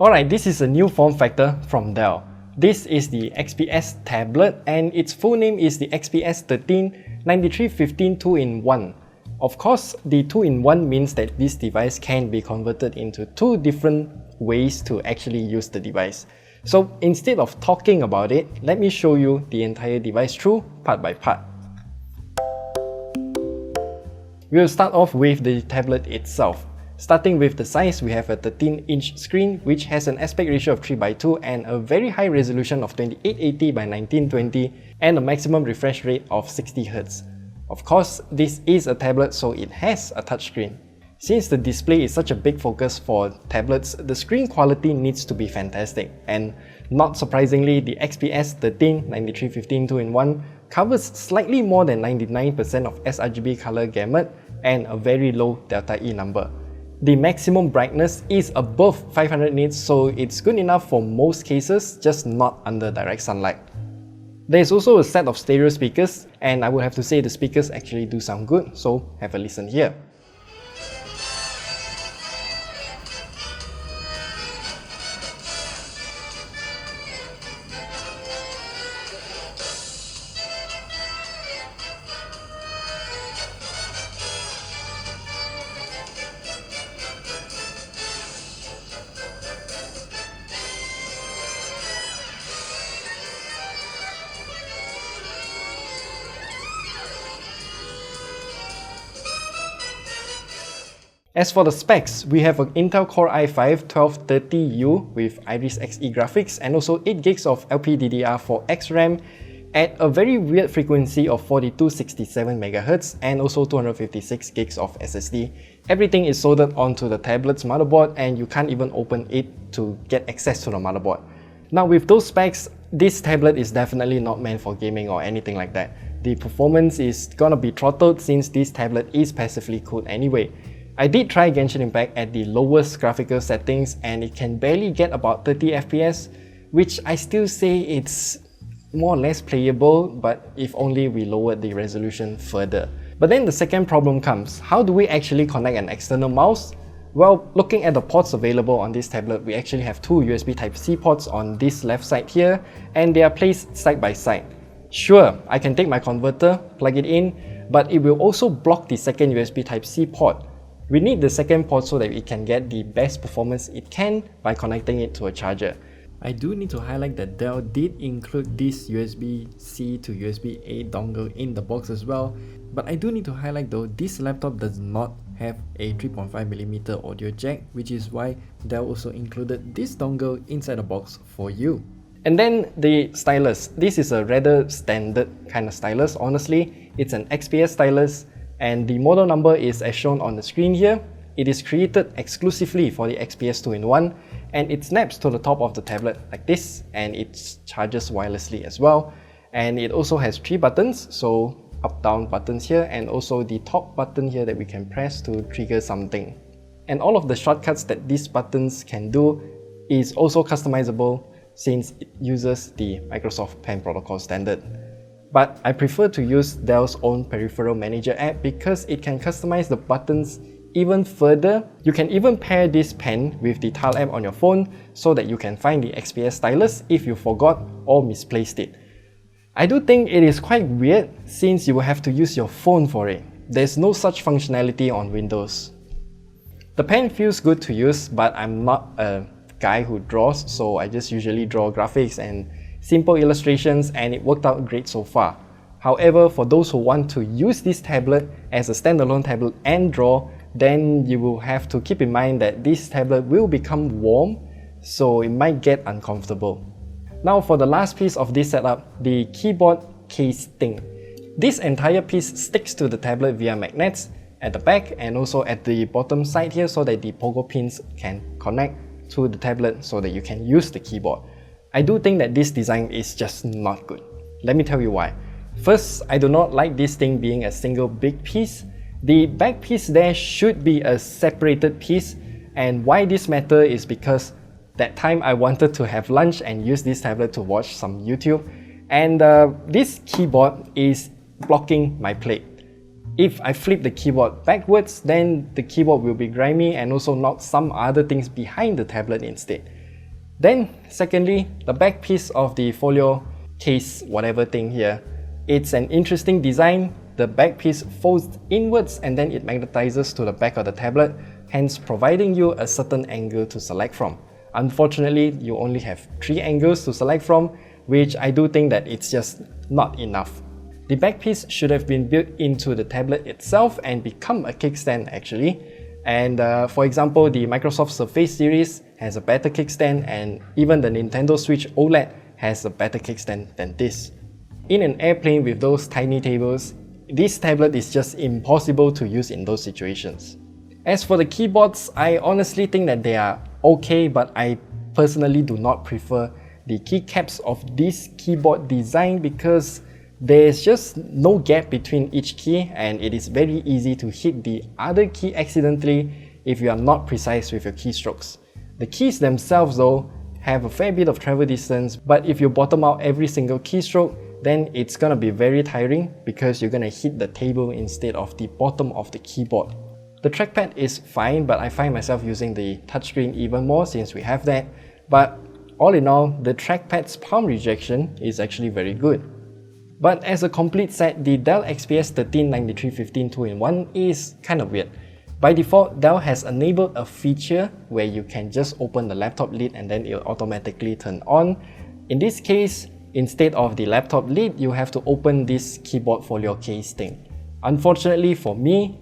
Alright, this is a new form factor from Dell. This is the XPS tablet and its full name is the XPS 13 9315 2-in-1. Of course, the 2-in-1 means that this device can be converted into two different ways to actually use the device. So instead of talking about it, let me show you the entire device through part by part. We'll start off with the tablet itself. Starting with the size, we have a 13-inch screen which has an aspect ratio of 3:2 and a very high resolution of 2880 by 1920 and a maximum refresh rate of 60Hz. Of course, this is a tablet, so it has a touchscreen. Since the display is such a big focus for tablets, the screen quality needs to be fantastic, and not surprisingly, the XPS 13 9315 2-in-1 covers slightly more than 99% of sRGB color gamut and a very low delta E number. The maximum brightness is above 500 nits, so it's good enough for most cases, just not under direct sunlight. There is also a set of stereo speakers, and I would have to say the speakers actually do sound good, so have a listen here. As for the specs, we have an Intel Core i5-1230U with Iris Xe graphics and also 8GB of LPDDR4X RAM at a very weird frequency of 4267MHz and also 256GB of SSD. Everything is soldered onto the tablet's motherboard and you can't even open it to get access to the motherboard. Now with those specs, this tablet is definitely not meant for gaming or anything like that. The performance is gonna be throttled since this tablet is passively cooled anyway. I did try Genshin Impact at the lowest graphical settings and it can barely get about 30 FPS, which I still say it's more or less playable, but if only we lowered the resolution further. But then the second problem comes, how do we actually connect an external mouse? Well, looking at the ports available on this tablet, we actually have two USB Type-C ports on this left side here, and they are placed side by side. Sure, I can take my converter, plug it in, but it will also block the second USB Type-C port. We need the second port so that it can get the best performance it can by connecting it to a charger. I do need to highlight that Dell did include this USB-C to USB-A dongle in the box as well, but I do need to highlight though, this laptop does not have a 3.5mm audio jack, which is why Dell also included this dongle inside the box for you. And then the stylus. This is a rather standard kind of stylus, honestly. It's an XPS stylus, and the model number is as shown on the screen here. It is created exclusively for the XPS 2-in-1 and it snaps to the top of the tablet like this, and it charges wirelessly as well. And it also has 3 buttons, so up down buttons here, and also the top button here that we can press to trigger something. And all of the shortcuts that these buttons can do is also customizable since it uses the Microsoft Pen Protocol standard. But I prefer to use Dell's own Peripheral Manager app because it can customize the buttons even further. You can even pair this pen with the Tile app on your phone so that you can find the XPS stylus if you forgot or misplaced it. I do think it is quite weird since you will have to use your phone for it. There's no such functionality on Windows. The pen feels good to use, but I'm not a guy who draws, so I just usually draw graphics and simple illustrations, and it worked out great so far. However, for those who want to use this tablet as a standalone tablet and draw, then you will have to keep in mind that this tablet will become warm, so it might get uncomfortable. Now for the last piece of this setup, the keyboard case thing. This entire piece sticks to the tablet via magnets at the back and also at the bottom side here so that the pogo pins can connect to the tablet so that you can use the keyboard. I do think that this design is just not good. Let me tell you why. First, I do not like this thing being a single big piece. The back piece there should be a separated piece, and why this matter is because that time I wanted to have lunch and use this tablet to watch some YouTube, and this keyboard is blocking my plate. If I flip the keyboard backwards, then the keyboard will be grimy and also knock some other things behind the tablet instead. Then secondly, the back piece of the folio case whatever thing here, it's an interesting design. The back piece folds inwards and then it magnetizes to the back of the tablet, hence providing you a certain angle to select from. Unfortunately, you only have 3 angles to select from, which I do think that it's just not enough. The back piece should have been built into the tablet itself and become a kickstand actually. And for example, the Microsoft Surface series has a better kickstand, and even the Nintendo Switch OLED has a better kickstand than this. In an airplane with those tiny tables, this tablet is just impossible to use in those situations. As for the keyboards, I honestly think that they are okay, but I personally do not prefer the keycaps of this keyboard design because there's just no gap between each key and it is very easy to hit the other key accidentally if you are not precise with your keystrokes. The keys themselves though have a fair bit of travel distance, but if you bottom out every single keystroke, then it's gonna be very tiring because you're gonna hit the table instead of the bottom of the keyboard. The trackpad is fine, but I find myself using the touchscreen even more since we have that. But all in all, the trackpad's palm rejection is actually very good. But as a complete set, the Dell XPS 139315 2-in-1 is kind of weird. By default, Dell has enabled a feature where you can just open the laptop lid and then it will automatically turn on. In this case, instead of the laptop lid, you have to open this keyboard folio case thing. Unfortunately for me,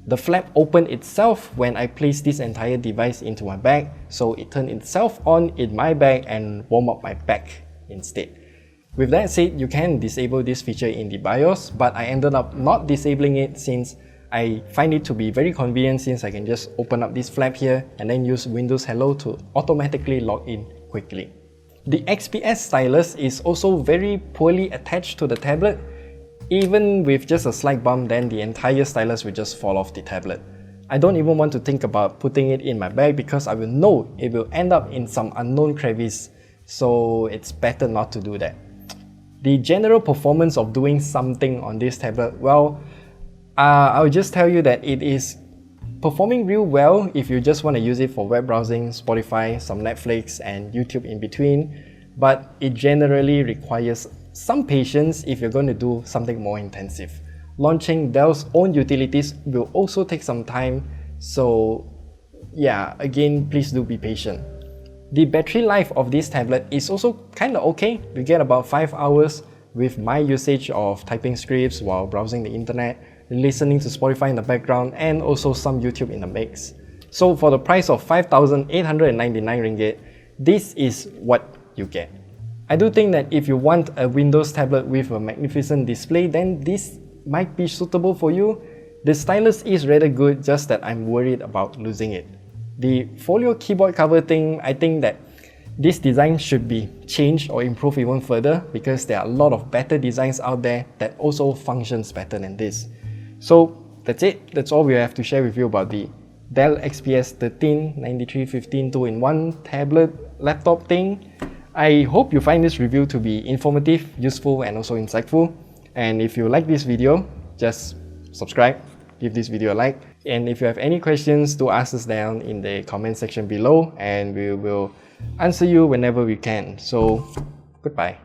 the flap opened itself when I placed this entire device into my bag, so it turned itself on in my bag and warmed up my back instead. With that said, you can disable this feature in the BIOS, but I ended up not disabling it since I find it to be very convenient since I can just open up this flap here and then use Windows Hello to automatically log in quickly. The XPS stylus is also very poorly attached to the tablet. Even with just a slight bump, then the entire stylus will just fall off the tablet. I don't even want to think about putting it in my bag because I will know it will end up in some unknown crevice, so it's better not to do that. The general performance of doing something on this tablet, well, I'll just tell you that it is performing real well if you just want to use it for web browsing, Spotify, some Netflix and YouTube in between, but it generally requires some patience if you're going to do something more intensive. Launching Dell's own utilities will also take some time, so yeah, again, please do be patient. The battery life of this tablet is also kinda okay. You get about 5 hours with my usage of typing scripts while browsing the internet, listening to Spotify in the background, and also some YouTube in the mix. So for the price of 5,899 ringgit, this is what you get. I do think that if you want a Windows tablet with a magnificent display, then this might be suitable for you. The stylus is rather good, just that I'm worried about losing it. The folio keyboard cover thing, I think that this design should be changed or improved even further because there are a lot of better designs out there that also functions better than this. So that's it. That's all we have to share with you about the Dell XPS 139315 2-in-1 tablet laptop thing. I hope you find this review to be informative, useful and also insightful. And if you like this video, just subscribe, give this video a like. And if you have any questions, do ask us down in the comment section below and we will answer you whenever we can. So, goodbye.